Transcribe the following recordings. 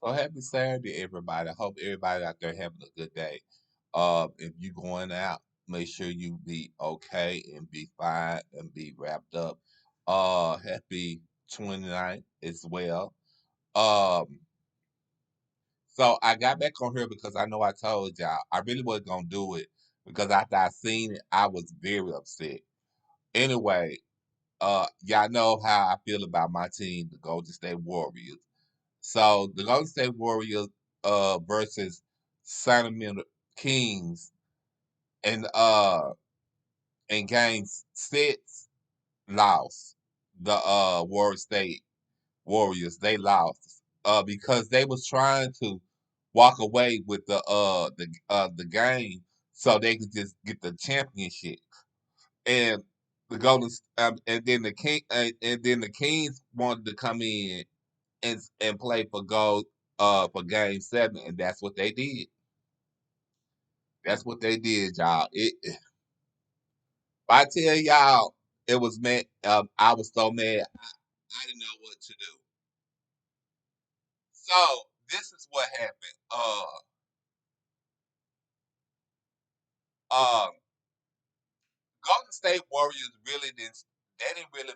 So happy Saturday, everybody. I hope everybody out there having a good day. If you going out, make sure you be okay and be fine and be wrapped up. Happy 29th as well. Um, so I got back on here because I know I told y'all I really wasn't gonna do it because after I seen it, I was very upset. Anyway, y'all know how I feel about my team, the Golden State Warriors. So the Golden State Warriors versus Sacramento Kings and in game 6 lost. The Warrior State Warriors they lost because they was trying to walk away with the game so they could just get the championship. And the Golden and then the King and then the Kings wanted to come in and play for gold for game 7, and that's what they did. That's what they did, y'all. If I tell y'all it was mad, I was so mad. I didn't know what to do. So this is what happened. Um, Golden State Warriors really didn't. They didn't really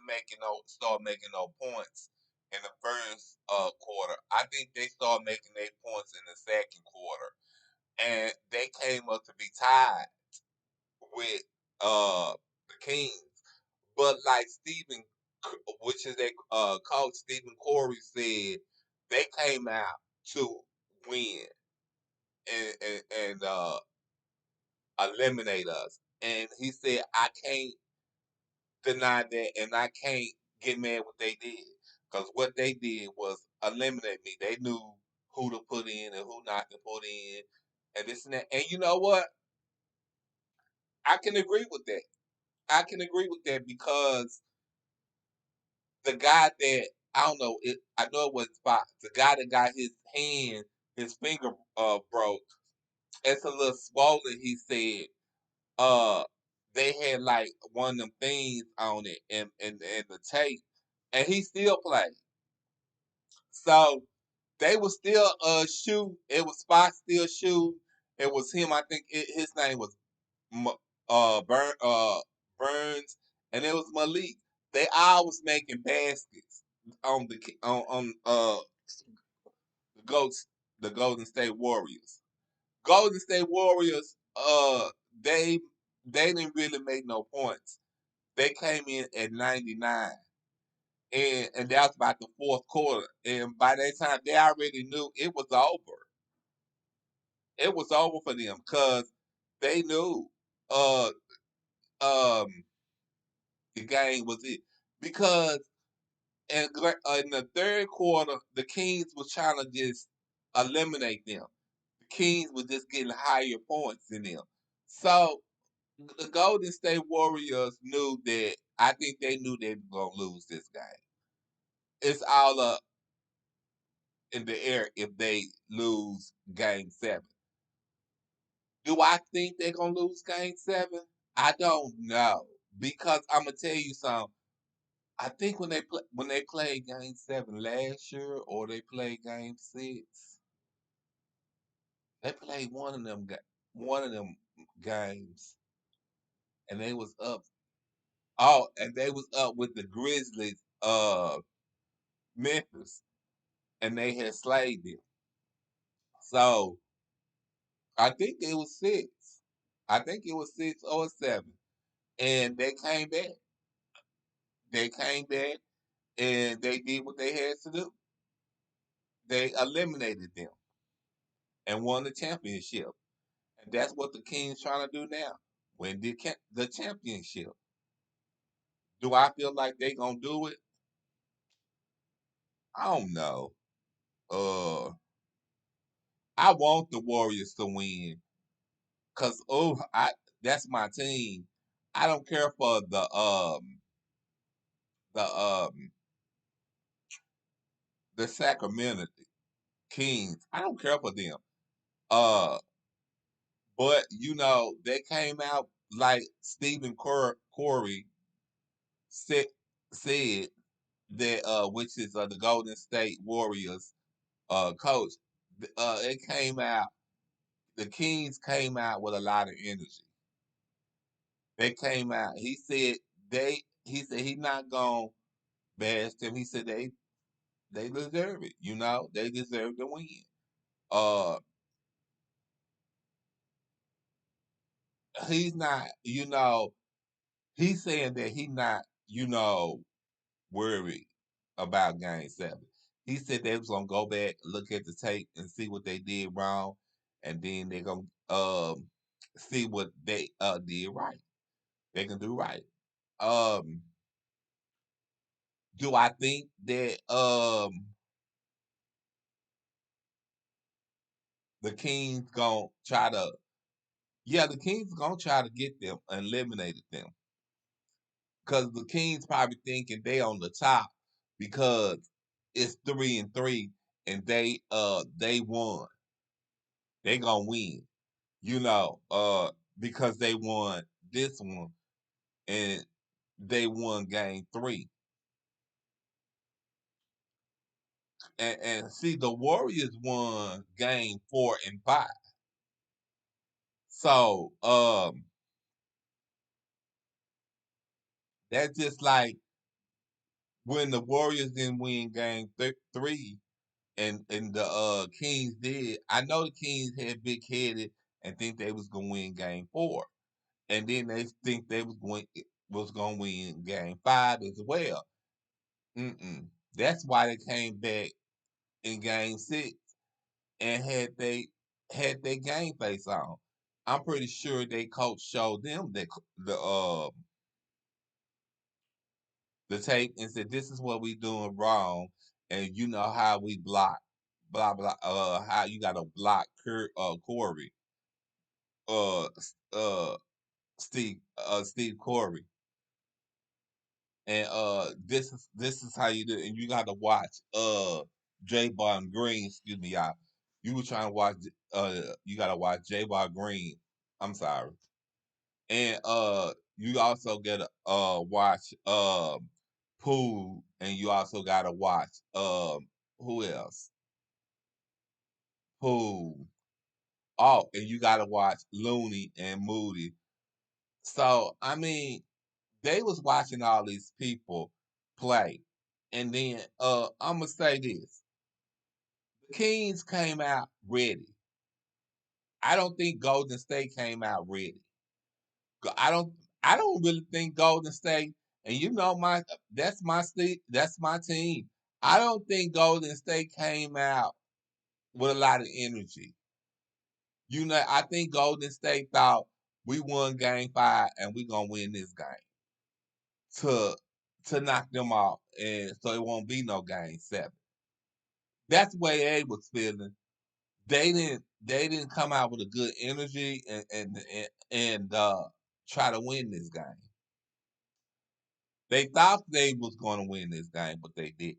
start making no points in the first quarter. I think they started making their points in the second quarter, and they came up to be tied with the Kings. But like which is their coach Stephen Corey said, they came out to win and eliminate us. And he said, I can't deny that, and I can't get mad what they did because what they did was eliminate me. They knew who to put in and who not to put in, and this and that. And you know what? I can agree with that. I can agree with that because the guy that I don't know, I know it was Fox. The guy that got his finger broke. It's a little swollen. He said, uh, they had like one of them things on it and the tape, and he still played. So they was still shooting. It was Fox still shooting. It was him. I think his name was Burns, and it was Malik. They always making baskets on the goats, the Golden State Warriors. Golden State Warriors, they they didn't really make no points. They came in at 99, and that was about the fourth quarter. And by that time, they already knew it was over. It was over for them because they knew uh um the game was it because in the third quarter, the Kings was trying to just eliminate them. The Kings was just getting higher points than them. So the Golden State Warriors knew that. I think they knew they were gonna lose this game. It's all up in the air if they lose game 7. Do I think they're gonna lose game 7? I don't know because I'm gonna tell you something. I think when they played game 7 last year or they played game 6, they played one of them games and they was up. Oh, and they was up with the Grizzlies, Memphis, and they had slayed them. So I think it was 6. I think it was 6 or 7, and they came back. They came back and they did what they had to do. They eliminated them and won the championship. And that's what the Kings trying to do now. Win the championship. Do I feel like they gonna do it? I don't know. Uh, I want the Warriors to win because I that's my team. I don't care for the the Sacramento Kings. I don't care for them. Uh, but they came out like Stephen Corey said said that which is the Golden State Warriors. coach, it came out. The Kings came out with a lot of energy. They came out. He said they. He said he not gonna bash them. He said they deserve it. You know, they deserve to win. Uh, he's not. You know, he's saying that he not. You know, worried about Game 7. He said they was gonna go back, look at the tape, and see what they did wrong, and then they're gonna see what they did right. They can do right. Um, do I think that the Kings gonna try to? Yeah, the Kings gonna try to get them, eliminated them, because the Kings probably thinking they on the top because it's 3-3 and they won. They gonna win. You know, because they won this one and they won Game 3. And see, the Warriors won Game 4 and 5. So that's just like when the Warriors didn't win Game 3 and the Kings did. I know the Kings had big headed and think they was gonna win Game 4, and then they think they was gonna win Game 5 as well. Mm-mm. That's why they came back in Game 6 and had their game face on. I'm pretty sure they coach showed them the tape and said this is what we doing wrong, and you know how we block blah blah how you gotta block Corey uh uh Steve Corey, and this is how you do it. And you gotta watch J Bar Green, excuse me, y'all. You were trying to watch you gotta watch J Bar Green. I'm sorry. And you also gotta watch Pool, and you also gotta watch who else? Pool. Oh, and you gotta watch Looney and Moody. So I mean, they was watching all these people play. And then I'm gonna say this. The Kings came out ready. I don't think Golden State came out ready. I don't I don't really think Golden State, and you know that's my team. I don't think Golden State came out with a lot of energy. You know, I think Golden State thought we won Game 5 and we gonna win this game to to knock them off, and so it won't be no Game 7. That's the way they was feeling. They didn't come out with a good energy and try to win this game. They thought they was going to win this game, but they didn't.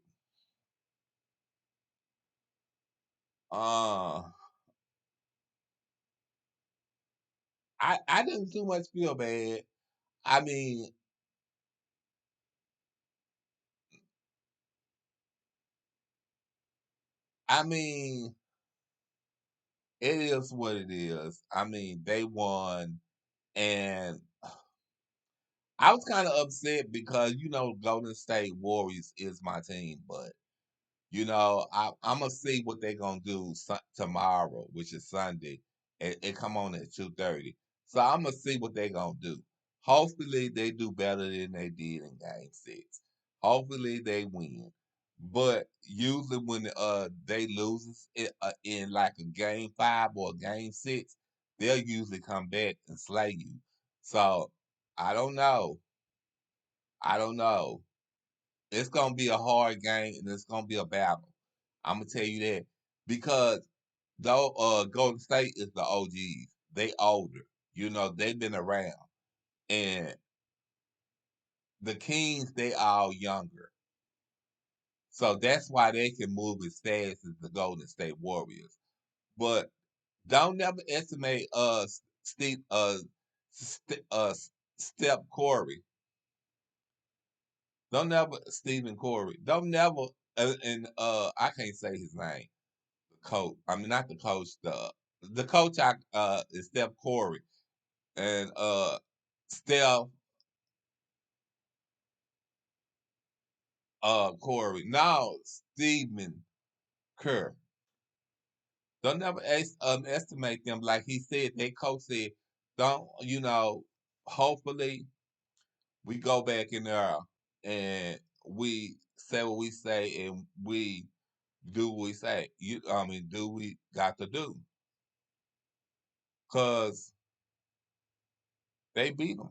Uh, I didn't too much feel bad. I mean, I mean, it is what it is. I mean, they won, and I was kind of upset because Golden State Warriors is my team, but I'm gonna see what they're gonna do tomorrow, which is Sunday. It come on at 2:30, so I'm gonna see what they're gonna do. Hopefully, they do better than they did in Game 6. Hopefully, they win. But usually, when they loses in like a Game 5 or a Game 6, they'll usually come back and slay you. So I don't know. I don't know. It's gonna be a hard game and it's gonna be a battle. I'm gonna tell you that because though Golden State is the OGs, they older. They've been around, and the Kings they all younger. So that's why they can move as fast as the Golden State Warriors. But don't never estimate Steve Steph Curry. Don't never Stephen Curry. Don't never and I can't say his name. coach. I mean, not the coach. The coach I is Steph Curry, and Steph Curry. Now Stephen Kerr. Don't never estimate them. Like he said, their coach said, don't, hopefully we go back in there and we say what we say and we do what we say. Do we got to do? Cause they beat them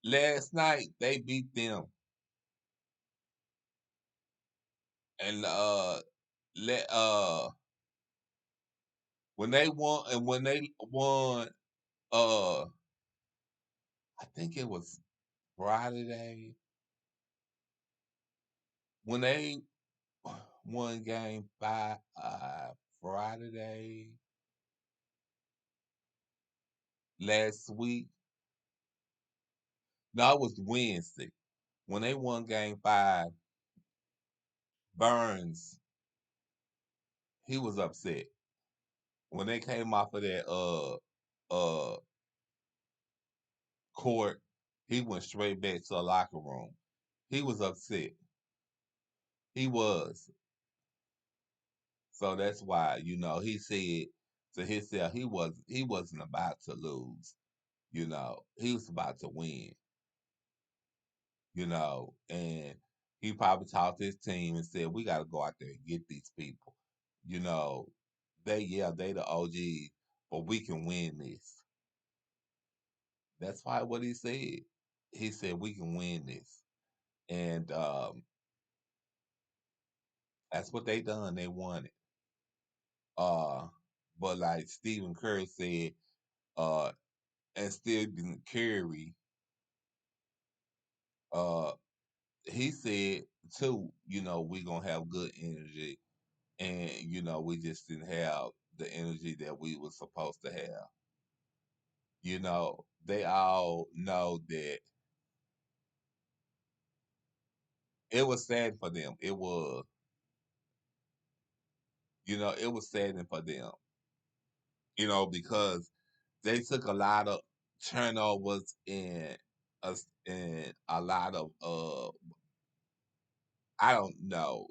last night. They beat them, and let when they won, uh, I think it was Friday when they won game 5 Friday last week. No, it was Wednesday. When they won game 5, Burns, he was upset. When they came off of that uh court, he went straight back to the locker room. He was upset. He was. So that's why, he said to himself he wasn't about to lose. He was about to win. And he probably talked to his team and said, we got to go out there and get these people. You know, they the OGs, but we can win this. That's why what he said. He said we can win this, and that's what they done. They won it. Uh, but like Stephen Curry said, uh, and Stephen Curry, uh, he said too. We gonna have good energy, and we just didn't have the energy that we was supposed to have. They all know that it was sad for them. It was saddening for them. Because they took a lot of turnovers and a lot of I don't know.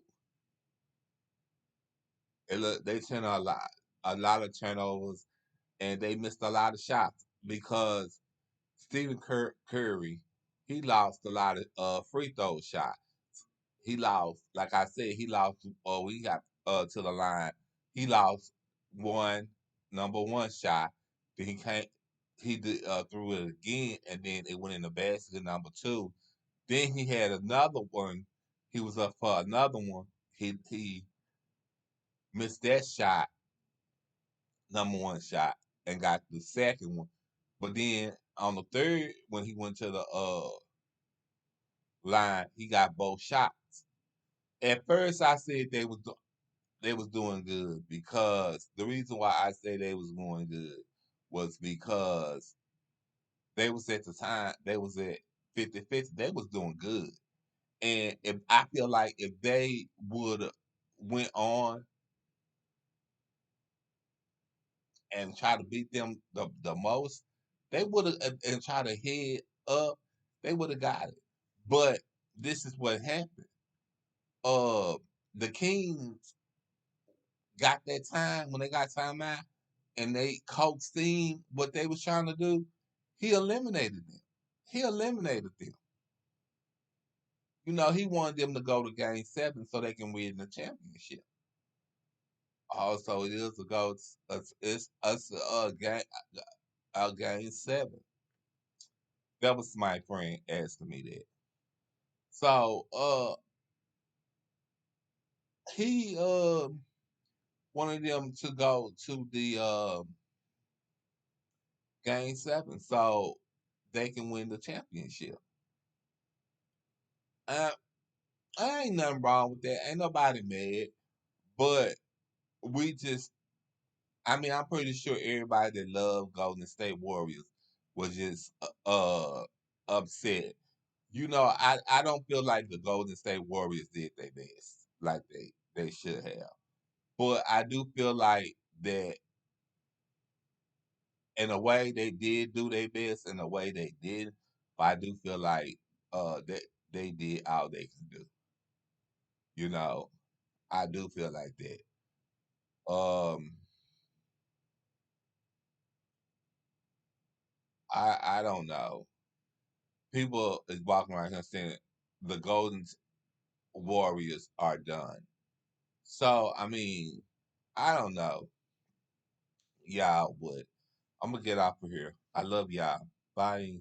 They turned a lot of turnovers and they missed a lot of shots because Stephen Curry, he lost a lot of free throw shots. He lost, like I said, he lost. We got to the line. He lost one number one shot. Then he can't. He did, threw it again, and then it went in the basket. Number two. Then he had another one. He was up for another one. He missed that shot, number one shot, and got the second one. But then on the third, when he went to the line, he got both shots. At first, I said they was doing good because the reason why I say they was going good was because they was at the time they was at 50-50. They was doing good. And if I feel like if they would have went on and try to beat them the most, they would have and try to head up, they would have got it. But this is what happened. Uh the Kings got that time when they got time out and they coaxed in what they was trying to do, he eliminated them. He eliminated them. He wanted them to go to game 7 so they can win the championship. Also, it is a go. It's game 7. That was my friend asking me that. So, he wanted them to go to the game 7 so they can win the championship. Uh, I ain't nothing wrong with that. Ain't nobody mad. But we just, I mean, I'm pretty sure everybody that loved Golden State Warriors was just upset. I don't feel like the Golden State Warriors did their best like they should have. But I do feel like that in a way they did do their best, in a way they did. But I do feel like that they did all they can do. You know, I do feel like that. Um, I don't know. People is walking around here saying the Golden Warriors are done. So I mean, I don't know, y'all. But I'm gonna get off of here. I love y'all. Bye.